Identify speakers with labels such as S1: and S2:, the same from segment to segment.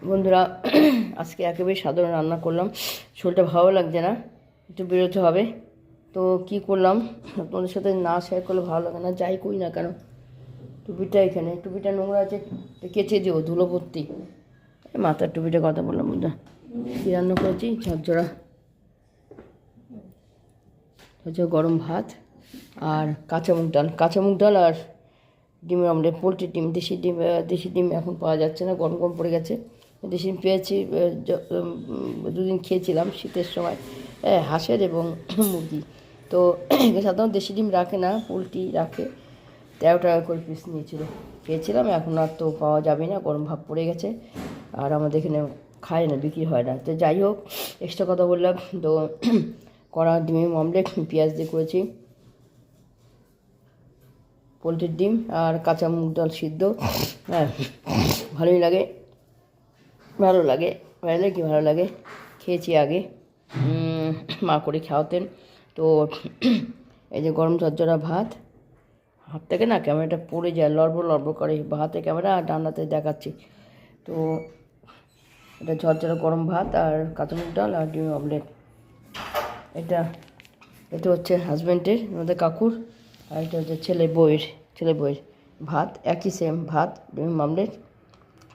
S1: বন্ধুরা, আজকে একেবারে সাধারণ রান্না করলাম। শরীরটা ভালো লাগছে না, একটু বেরোতে হবে। তো কি করলাম তোমাদের সাথে না শেয়ার করলে ভালো লাগে না, যাই করি না কেন। টুপিটা নোংরা আছে, কেচে দিও, ধুলো ভর্তি। মাথার টুপিটা কথা বললাম বন্ধুরা। কী রান্না করেছি? ঝরঝরা গরম ভাত আর কাঁচা মুগ ডাল আর ডিমের অমলেট, পোলট্রির ডিম। দেশি ডিম এখন পাওয়া যাচ্ছে না, গরম গরম পড়ে গেছে। দেশি ডিম পেয়েছি, দুদিন খেয়েছিলাম শীতের সময়, হাঁসের এবং মুরগি। তো সাধারণত দেশি ডিম রাখে না, পোলট্রি রাখে। 13 টাকা করে পিস নিয়েছিল, খেয়েছিলাম। এখন আর তো পাওয়া যাবে না, গরম ভাব পড়ে গেছে। আর আমাদের এখানে খায় না, বিক্রি হয় না। তো যাই হোক, এক্সট্রা কথা বললাম। তো কড়া ডিমের অমলেট পেঁয়াজ দিয়ে করেছি, পোলট্রির ডিম আর কাঁচা মুগ ডাল সিদ্ধ। হ্যাঁ, ভালো লাগে। খেয়েছি আগে, মা করে খাওয়াতেন। তো এই যে গরম ঝরঝরা ভাত, হাত থেকে না ক্যামেরাটা পড়ে যায়, লড়বড় করে। হাতে ক্যামেরা আর ডান্নাতে দেখাচ্ছি। তো এটা ঝরঝরা গরম ভাত আর কাঁচা মুগ ডাল আর ডিম অমলেট। এটা হচ্ছে হাজব্যান্ডের, আমাদের কাকুর। আর এটা হচ্ছে ছেলে বউয়ের ভাত। একই সেম ভাত, ডিম অমলেট,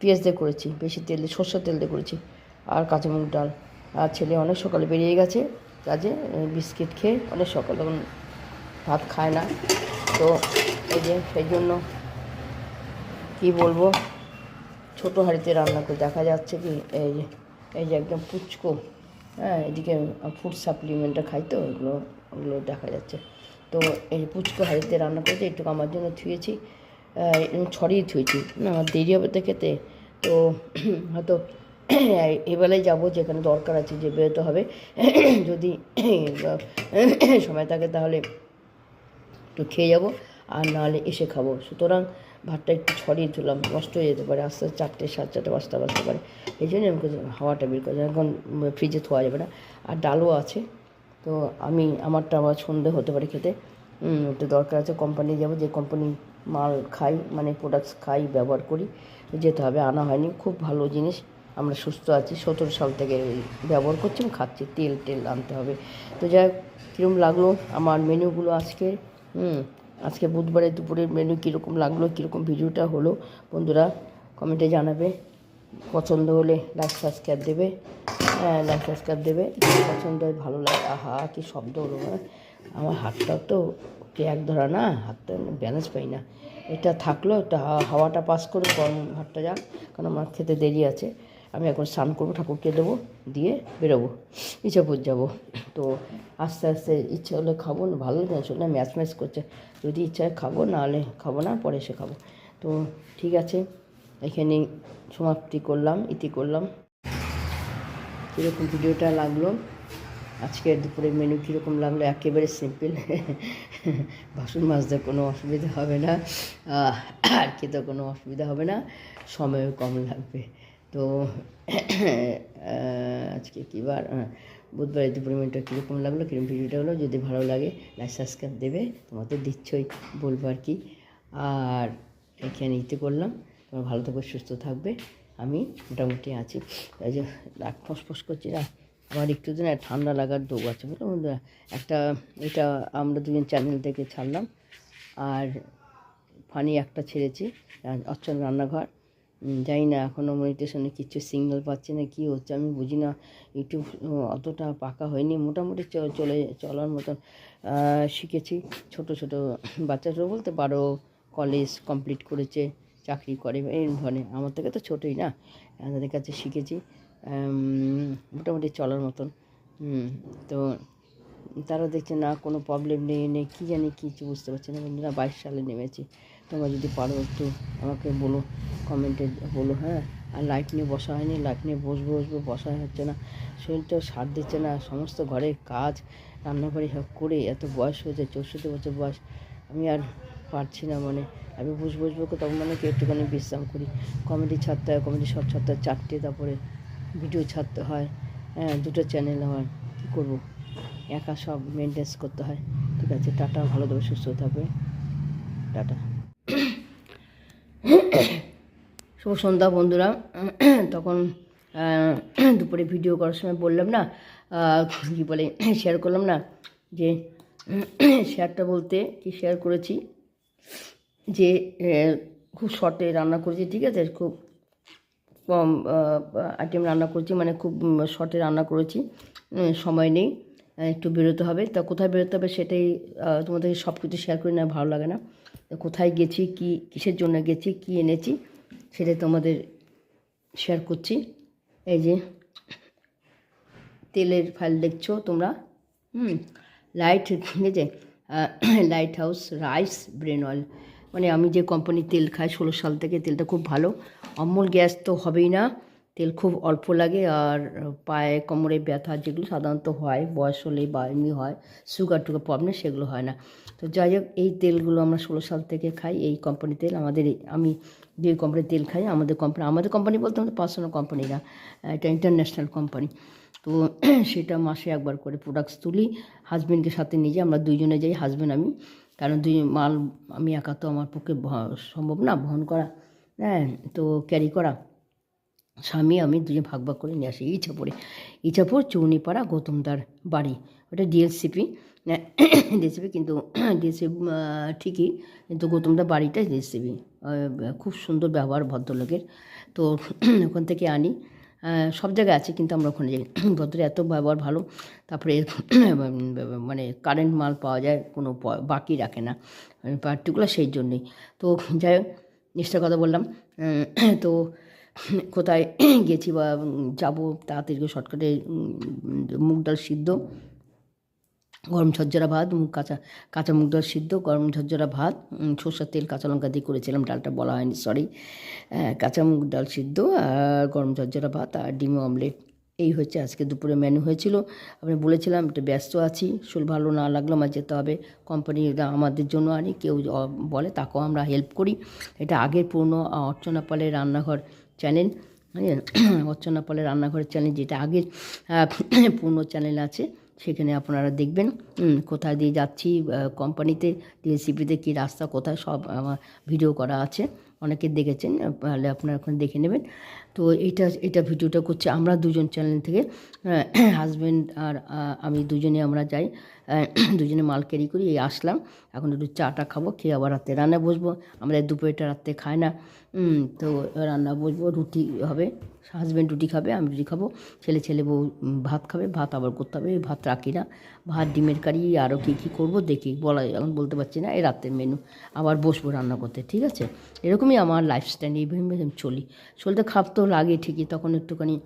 S1: পেঁয়াজ দিয়ে করেছি, বেশি তেল দিয়ে, সর্ষের তেল দিয়ে করেছি। আর কাঁচা মুগ ডাল। আর ছেলে অনেক সকালে বেরিয়ে গেছে কাজে, বিস্কিট খেয়ে অনেক সকালে, তখন ভাত খায় না। তো এই যে সেই জন্য কী বলবো, ছোটো হাঁড়িতে রান্না করে দেখা যাচ্ছে কি, এই যে একদম পুচকো। হ্যাঁ, এদিকে ফুড সাপ্লিমেন্টটা খাই, তো ওগুলো দেখা যাচ্ছে। তো এই পুচকো হাঁড়িতে রান্না করেছি, একটু আমার জন্য থুয়েছি, ছড়িয়ে থুয়েছি না, আমার দেরি হবে তো খেতে। তো হয়তো এবেলায় যাবো, যেখানে দরকার আছে যে বেরোতে হবে। যদি সময় থাকে তাহলে একটু খেয়ে যাবো, আর নাহলে এসে খাবো। সুতরাং ভাতটা একটু ছড়িয়ে তুললাম, নষ্ট হয়ে যেতে পারে, আস্তে আস্তে 4টে, 4:30, 5টা বাজতে পারে। এই জন্য আমি হাওয়াটা বের করে, এখন ফ্রিজে থোয়া যাবে না। আর ডালও আছে, তো আমারটা আবার সন্ধে হতে পারে খেতে। একটু দরকার আছে, কোম্পানি যাবো, যে কোম্পানি মাল খাই, মানে প্রোডাক্টস খাই, ব্যবহার করি, যেতে হবে। আনা হয়নি, খুব ভালো জিনিস। আমরা সুস্থ আছি, 17 সাল থেকে ব্যবহার করছি, খাচ্ছি। তেল আনতে হবে। তো যাই হোক, কীরকম লাগলো আমার মেনুগুলো আজকে বুধবারে দুপুরের মেনু কীরকম লাগলো, কীরকম ভিডিওটা হলো, বন্ধুরা কমেন্টে জানাবে। পছন্দ হলে লাইক সাবস্ক্রাইব দেবে, পছন্দ হয়, ভালো লাগে। আহা, কি শব্দ হলো! আমার হাতটা তো এক ধরা না, হাতটা ব্যালেন্স পাই না। এটা থাকলো, এটা হাওয়াটা পাস করে গরম ভাতটা যাক, কারণ আমার খেতে দেরি আছে। আমি এখন স্নান করবো, ঠাকুরকে দেবো, দিয়ে বেরোবো, ইচ্ছাপুর যাবো। তো আস্তে আস্তে ইচ্ছা হলে খাবো, না ভালো লাগে না, শরীরটা ম্যাচ করছে। যদি ইচ্ছা হয় খাবো, নাহলে খাবো না, পরে এসে খাবো। তো ঠিক আছে, এখানেই সমাপ্তি করলাম, ইতি করলাম। কীরকম ভিডিওটা লাগলো, আজকের দুপুরের মেনু কীরকম লাগলো, একেবারে সিম্পল। বাসন মাজতে কোনো অসুবিধা হবে না, আর খেতে কোনো অসুবিধা হবে না, সময়ও কম লাগবে। তো আজকে কী বার, বুধবারের দুপুরের মেনুটা কীরকম লাগলো, কীরকম ভিডিওটা হলো, যদি ভালো লাগে লাইক সাবস্ক্রাইব দেবে, তোমার তো দিচ্ছই, বলবো আর কি। আর এখানে ইতি করলাম। তোমার ভালো থাকবে, সুস্থ থাকবে। আমি মোটামুটি আছি। এই যে ফসফস করছি না, আমার একটু দিন ঠান্ডা লাগার দোগ আছে, বুঝলো বন্ধুরা। এটা আমরা দুজন চ্যানেল থেকে ছাড়লাম, আর ফানি একটা ছেড়েছি, অচ্ছল রান্নাঘর। জানি না এখনও মনিটেশনে কিচ্ছু সিগন্যাল পাচ্ছে না, কী হচ্ছে আমি বুঝি না। ইউটিউব অতটা পাকা হয়নি, মোটামুটি চলার মতন শিখেছি। ছোট বাচ্চা বলতে 12 কলেজ কমপ্লিট করেছে, চাকরি করে, এই ধরনের। আমার থেকে তো ছোটোই না, তাদের কাছে শিখেছি মোটামুটি চলার মতন। তো তারা দেখছে না, কোনো প্রবলেম নেই, কী জানি কিছু বুঝতে পারছি না। বন্ধুরা 22 সালে নেমেছি, তোমরা যদি পারো একটু আমাকে বলো, কমেন্টে বলো। হ্যাঁ, আর লাইট নিয়ে বসা হয়নি, লাইট নিয়ে বসবো, বসা হচ্ছে না, শরীরটাও সাথ দিচ্ছে না। সমস্ত ঘরের কাজ, রান্নাবাড়ি সব করে এত বয়স হয়েছে, 64 বছর বয়স, আমি আর পারছি না। মানে আমি বসবো, তখন মানে কি একটুখানি বিশ্রাম করি। কমেডি ছাড়তে হয়, কমেডি সব ছাড়তে হয় 4টে, তারপরে ভিডিও ছাড়তে হয়, 2টো চ্যানেল আমার, কী করবো, একা সব মেনটেন্স করতে হয়। ঠিক আছে, টাটা, ভালো থাকবে, সুস্থ থাকবে, টাটা। শুভ সন্ধ্যা বন্ধুরা। তখন দুপুরে ভিডিও করার সময় বললাম না, কী বলে, শেয়ার করলাম না যে শেয়ারটা বলতে কি শেয়ার করেছি যে খুব শর্টে রান্না করেছি, ঠিক আছে, খুব কম আইটেম রান্না করেছি, মানে খুব শর্টে রান্না করেছি, সময় নেই, একটু বেরোতে হবে। তা কোথায় বেরোতে হবে সেটাই তোমাদেরকে সব কিছু শেয়ার করে না, ভালো লাগে না। কোথায় গেছি, কি কিসের জন্য গেছি, কি এনেছি সেটাই তোমাদের শেয়ার করছি। এই যে তেলের ফাইল দেখছো তোমরা, লাইট, এই যে light house rice bran oil, মানে আমি যে কোম্পানির তেল খাই 16 সাল থেকে, তেলটা খুব ভালো। অম্ল গ্যাস তো হবেই না, তেল খুব অল্প লাগে। আর পায়ে কোমরে ব্যথা যেগুলো সাধারণত হয় বয়স হলে বা এমনি হয়, সুগার টুগার প্রবলেম, সেগুলো হয় না। তো যাই হোক, এই তেলগুলো আমরা 16 সাল থেকে খাই, এই কোম্পানির তেল। আমি যে কোম্পানির তেল খাই, আমাদের কোম্পানি বলতে আমাদের পার্সোনাল কোম্পানি না, এটা ইন্টারন্যাশনাল কোম্পানি। তো সেটা মাসে একবার করে প্রোডাক্টস তুলি, হাজব্যান্ডকে সাথে নিয়ে যাই, আমরা দুইজনে যাই, হাজব্যান্ড আমি, কারণ দুই মাল আমি একা তো আমার পক্ষে সম্ভব না বহন করা, হ্যাঁ, তো ক্যারি করা। স্বামী আমি দুজন ভাগ ভাগ করে নিয়ে আসি ইছাপুর চৌনিপাড়া গৌতমদার বাড়ি, ওটা ডিএলসিপি কিন্তু ডিএলসিপি ঠিকই, কিন্তু গৌতমদার বাড়িটা ডিএলসিপি। খুব সুন্দর ব্যবহার ভদ্রলোকের, তো ওখান থেকে আনি। সব জায়গায় আছে কিন্তু আমরা ওখানে যাই, ভদ্র এত ব্যবহার ভালো। তারপরে মানে কারেন্ট মাল পাওয়া যায়, কোনো বাকি রাখে না পার্টিকুলার, সেই জন্যই। তো যাই হোক, নেক্সটের কথা বললাম। তো কোথায় গেছি বা যাবো, তাড়াতাড়ি শর্টকাটে মুগ ডাল সিদ্ধ, গরম ঝরঝরা ভাত, কাঁচা মুগ ডাল সিদ্ধ, গরম ঝরঝরা ভাত, সরষের তেল কাঁচা লঙ্কা দিয়ে করেছিলাম, ডালটা বলা হয়নি, সরি। কাঁচা মুগ ডাল সিদ্ধ আর গরম ঝরঝরা ভাত আর ডিম অমলেট, এই হচ্ছে আজকে দুপুরে মেনু হয়েছিল। আমি বলেছিলাম একটু ব্যস্ত আছি, শরীর ভালো না লাগলো আমার যেতে হবে, কোম্পানিরা আমাদের জন্য আনি, কেউ বলে তাকেও আমরা হেল্প করি। এটা আগের পুরনো অর্চনা পালের রান্নাঘর চ্যানেল, অর্চনা পালের রান্নাঘরের চ্যানেল, যেটা আগের পুরনো চ্যানেল আছে, সেখানে আপনারা দেখবেন কোথায় দিয়ে যাচ্ছি, কোম্পানিতে ডিএসিপিতে কী রাস্তা কোথায়, সব আমার ভিডিও করা আছে, অনেকে দেখেছেন, তাহলে আপনারা ওখানে দেখে নেবেন। তো এটা ভিডিওটা করছে আমরা দুজন চ্যানেল থেকে, হাজব্যান্ড আর আমি দুজনে আমরা যাই, দুজনে মাল ক্যারি করি। এই আসলাম, এখন একটু চাটা খাবো, খেয়ে আবার রাতে রান্না বসবো। আমরা দুপুরেটা রাতে খাই না, তো রান্না বসবো, রুটি হবে, হাজব্যান্ড রুটি খাবে, আমি রুটি খাবো, ছেলে বউ ভাত খাবে, ভাত আবার করতে হবে, ভাত রাখি না, ভাত ডিমের কারি আরও কী করবো দেখি, এখন বলতে পারছি না, এই রাতের মেনু। আবার বসবো রান্না করতে, ঠিক আছে। এরকমই আমার লাইফস্টাইল, এইভাবে চলি। চলতে খাপ তো লাগে ঠিকই, তখন একটুখানি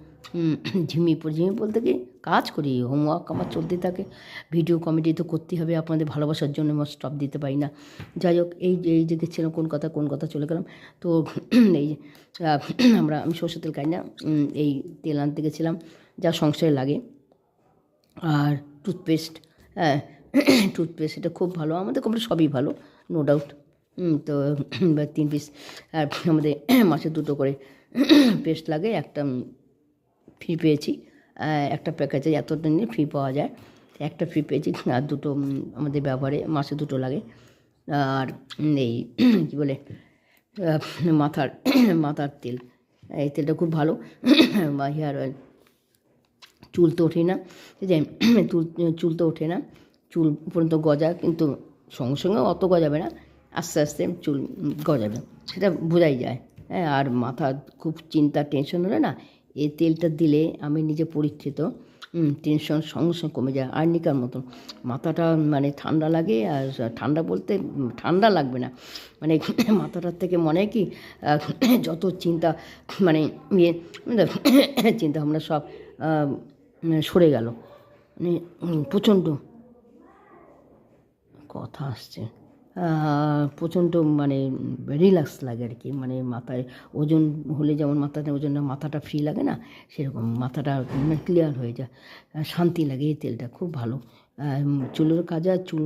S1: ঝিমিয়ে বলতে কি কাজ করি, হোমওয়ার্ক আমার চলতে থাকে, ভিডিও কমেডি তো করতেই হবে, আপনাদের ভালোবাসার জন্য আমার স্টপ দিতে পারি না। যাই হোক, এই যে গেছিলাম কোন কথা চলে গেলাম। তো এই আমি সরষের তেল খাই না, এই তেল আনতে গেছিলাম যা সংসারে লাগে। আর টুথপেস্ট, হ্যাঁ, টুথপেস্ট এটা খুব ভালো, আমাদের কোম্পানি সবই ভালো, নো ডাউট। তো 3 পিস, আর আমাদের মাসে 2টো করে পেস্ট লাগে, একটা ফ্রি পেয়েছি, একটা প্যাকেজে এতটা নিয়ে ফ্রি পাওয়া যায়, একটা ফ্রি পেয়েছি, আর 2টো আমাদের ব্যবহারে মাসে 2টো লাগে। আর এই কী বলে, মাথার তেল, এই তেলটা খুব ভালো, বা হেয়ার অয়েল, চুল তো ওঠে না, ঠিক আছে, চুল তো ওঠে না, চুল পর্যন্ত গজা, কিন্তু সঙ্গে অত গজাবে না, আস্তে আস্তে চুল গজাবে, সেটা বোঝাই যায়, হ্যাঁ। আর মাথা খুব চিন্তা টেনশন হলে না, এই তেলটা দিলে আমি নিজে পরীক্ষিত, টেনশন সঙ্গে কমে যায়, আর্নিকার মতন মাথাটা, মানে ঠান্ডা লাগে। আর ঠান্ডা বলতে ঠান্ডা লাগবে না, মানে মাথাটার থেকে মনে হয় কি যত চিন্তা, মানে চিন্তা ভাবনা সব সরে গেল, মানে প্রচণ্ড কথা আসছে, প্রচণ্ড মানে রিল্যাক্স লাগে আর কি, মানে মাথায় ওজন হলে যেমন মাথাটা ফ্রি লাগে না, সেরকম মাথাটা ক্লিয়ার হয়ে যায়, শান্তি লাগে। এই তেলটা খুব ভালো, চুলের কাজে, চুল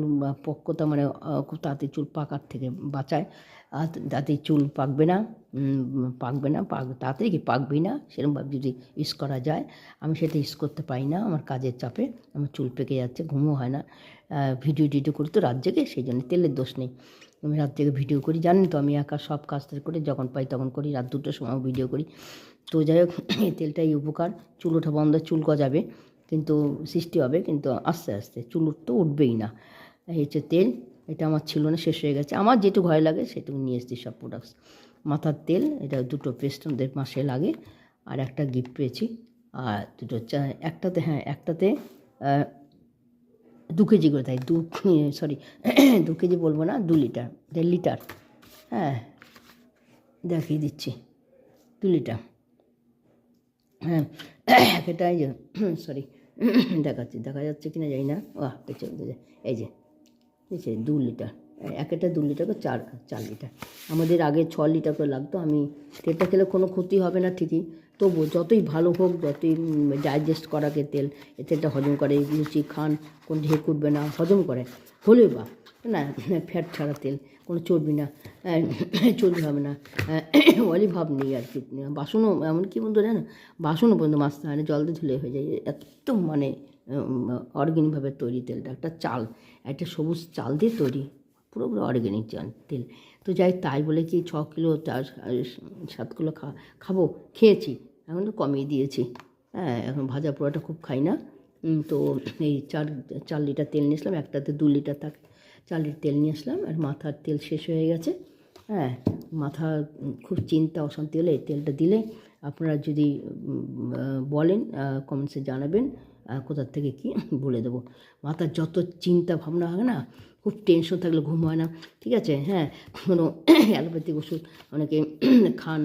S1: পক্কতা, মানে খুব তাড়াতাড়ি চুল পাকার থেকে বাঁচায়। আর তাতে চুল পাকবে না, তাড়াতাড়ি কি পাকবেই না, সেরকমভাবে যদি ইউজ করা যায়। আমি সেটা ইউজ করতে পারি না, আমার কাজের চাপে আমার চুল পেকে যাচ্ছে, ঘুমও হয় না। ভিডিও করি তো রাত জেগে, সেই জন্য তেলের দোষ নেই। আমি রাত জেগে ভিডিও করি, জানেন তো আমি একা সব কাজ করে যখন পাই তখন করি, রাত 2টোর সময় ভিডিও করি। তো যাই হোক, এই তেলটাই উপকার। চুল ওঠা বন্ধ, চুল গজাবে কিন্তু সৃষ্টি হবে, কিন্তু আস্তে আস্তে চুল তো উঠবেই না। এই হচ্ছে তেল, এটা আমার ছিল না, শেষ হয়ে গেছে। আমার যেটুকু ভয় লাগে সেটুকু নিয়ে এসেছি সব প্রোডাক্টস। মাথার তেল, এটা 2টো পেস্ট আমাদের মাসে লাগে, আর একটা গিফট পেয়েছি। আর একটাতে 2 কেজি করে দেয়, 2 কেজি বলবো না, 2 লিটার, 1.5 লিটার। হ্যাঁ, দেখিয়ে দিচ্ছি, 2 লিটার। হ্যাঁ, এটাই যে দেখা যাচ্ছে কিনা জানি না, এই যে 2 লিটার, একটা 2 লিটার করে 4 লিটার। আমাদের আগে 6 লিটার করে লাগতো। আমি তেলটা খেলে কোনো ক্ষতি হবে না ঠিকই, তবু যতই ভালো হোক, যতই ডাইজেস্ট করাকে তেল, এ তেলটা হজম করে, লুচি খান কোনো ঢেক উঠবে না, হজম করে, হলেও বা না, ফ্যাট ছাড়া তেল, কোনো চর্বি না, চর্বি হবে না, অয়েলি ভাব নেই আর কি। বাসনও এমনকি বন্ধু জানো, বাসনও পর্যন্ত মাজতে হয় না, জল দিয়ে ধুলে হয়ে যায়, এত মানে অর্গ্যানিকভাবে তৈরি তেলটা। একটা সবুজ চাল দিয়ে তৈরি, পুরোপুরি অর্গ্যানিক তেল। তো যাই, তাই বলে কি 6 কিলো 7 কিলো খাবো, খেয়েছি, এখন তো কমিয়ে দিয়েছি। হ্যাঁ, এখন ভাজা পোড়াটা খুব খাই না। তো এই 4 লিটার তেল নিয়ে আসলাম, একটাতে 2 লিটার থাকে, 4 লিটার তেল নিয়ে আসলাম। আর মাথার তেল শেষ হয়ে গেছে। হ্যাঁ, মাথা খুব চিন্তা অশান্তি হলে এই তেলটা দিলে, আপনারা যদি বলেন কমেন্টসে জানাবেন কোথার থেকে কি বলে দেবো। মাথার যত চিন্তা ভাবনা হয় না, খুব টেনশন থাকলে ঘুম হয় না, ঠিক আছে। হ্যাঁ, কোনো অ্যালোপ্যাথিক ওষুধ অনেকে খান,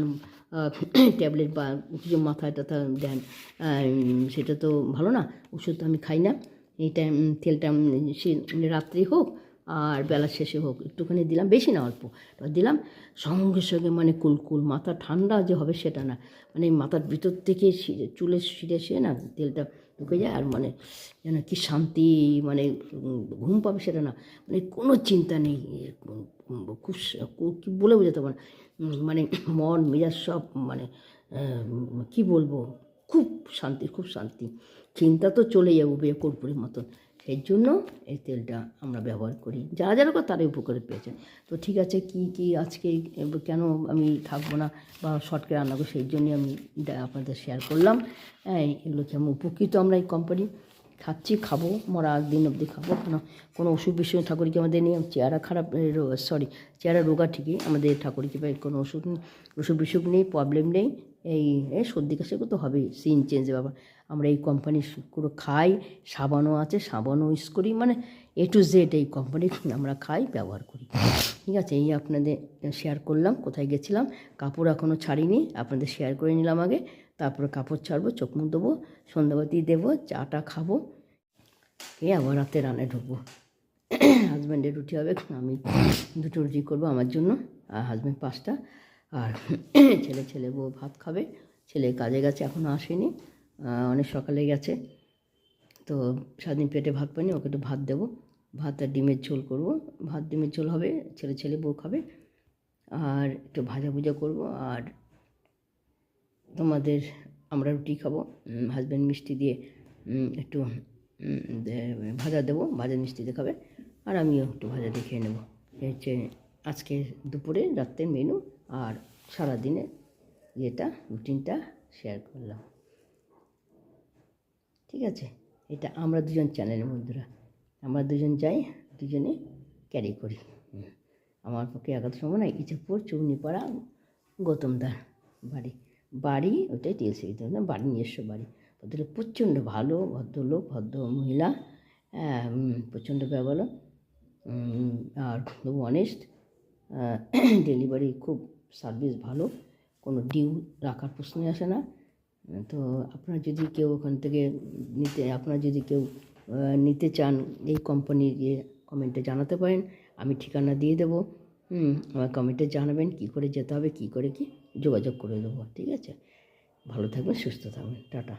S1: ট্যাবলেট বা কিছু মাথায় টাথা দেন, সেটা তো ভালো না। ওষুধ আমি খাই না। এই তেলটা সে রাত্রি হোক আর বেলা শেষে হোক একটুখানি দিলাম, বেশি না, অল্প দিলাম, সঙ্গে সঙ্গে মানে কুলকুল, মাথা ঠান্ডা যে হবে সেটা না, মানে মাথার ভিতর থেকে চুলের শিরে না তেলটা ঢুকে যায়, আর মানে যেন কি শান্তি, মানে ঘুম পাবে সেটা না, মানে কোনো চিন্তা নেই, খুব কী বলে বোঝাতে পারে, মানে মন মেজাজ সব মানে কী বলবো, খুব শান্তি। চিন্তা তো চলে যাবো বেকর্পুরের মতন। সেই জন্য এই তেলটা আমরা ব্যবহার করি, যারা করে তারাই উপকারে পেয়েছে। তো ঠিক আছে, কি আজকে কেন আমি থাকবো না বা শর্টকে রান্না করবো, সেই জন্যই আমি আপনাদের শেয়ার করলাম। হ্যাঁ, এগুলো কেমন উপকৃত আমরা এই কোম্পানি, খাবো, মরা দিন অবধি খাবো, কোনো অসুখ বিসুখ ঠাকুরকে আমাদের নিয়ে চেহারা খারাপ, চেহারা রোগা ঠিকই, আমাদের ঠাকুরকে কোনো অসুখ বিসুখ নেই, প্রবলেম নেই। এই সর্দি কাশি তো হবেই, সিন চেঞ্জ বাবা। আমরা এই কোম্পানির পুরো খাই, সাবানও আছে, সাবানও ইউজ করি, মানে A to Z এই কোম্পানি আমরা খাই, ব্যবহার করি। ঠিক আছে, এই আপনাদের শেয়ার করলাম। কোথায় গেছিলাম, কাপড় এখনও ছাড়িনি, আপনাদের শেয়ার করে নিলাম আগে, তারপরে কাপড় ছাড়বো, চোখ মুখ দেবো, সন্ধ্যাবাতি দেবো, চাটা খাবো, আবার রাতে রান্নায় ঢুকবো। হাজব্যান্ডের রুটি হবে, আমি 2টো রুটি করবো আমার জন্য, আর হাজব্যান্ড 5টা, আর ছেলে বউ ভাত খাবে। ছেলে কাজে গেছে, এখনও আসেনি, অনেক সকালে গেছে। তো সারাদিন পেটে ভাত পাইনি, ওকে একটু ভাত দেবো, ভাত আর ডিমের ঝোল করবো, ভাত ডিমের ঝোল হবে, ছেলে বউ খাবে, আর একটু ভাজা করবো। আর আমরা রুটি খাবো, হাজব্যান্ড মিষ্টি দিয়ে একটু ভাজা দেবো, ভাজা মিষ্টি দিয়ে খাবে, আর আমিও একটু ভাজা দিয়ে খেয়ে নেবো। এই হচ্ছে আজকে দুপুরে রাত্রের মেনু, আর সারাদিনের রুটিনটা শেয়ার করলাম। ঠিক আছে, এটা আমরা দুজন চ্যানেলের বন্ধুরা, আমরা দুজন যাই, দুজনে ক্যারি করি। আমার পক্ষে একাত সময় না, ইচাপুর চৌনিপাড়া গৌতমদার বাড়ি ওটাই টিএলসি, বাড়ি নিজস্ব বাড়ি। ওদের প্রচণ্ড ভালো ভদ্রলোক, ভদ্র মহিলা, প্রচণ্ড ভালো, আর খুব অনেস্ট, ডেলিভারি খুব সার্ভিস ভালো, কোনো ডিউ রাখার প্রশ্নই আসে না। তো আপনারা যদি কেউ ওখান থেকে নিতে চান এই কোম্পানির, কমেন্টে জানাতে পারেন, আমি ঠিকানা দিয়ে দেবো। আমার কমেন্টে জানাবেন কী করে যেতে হবে, কী করে কি যোগাযোগ করে দেবো। ঠিক আছে, ভালো থাকবেন, সুস্থ থাকবেন, টাটা।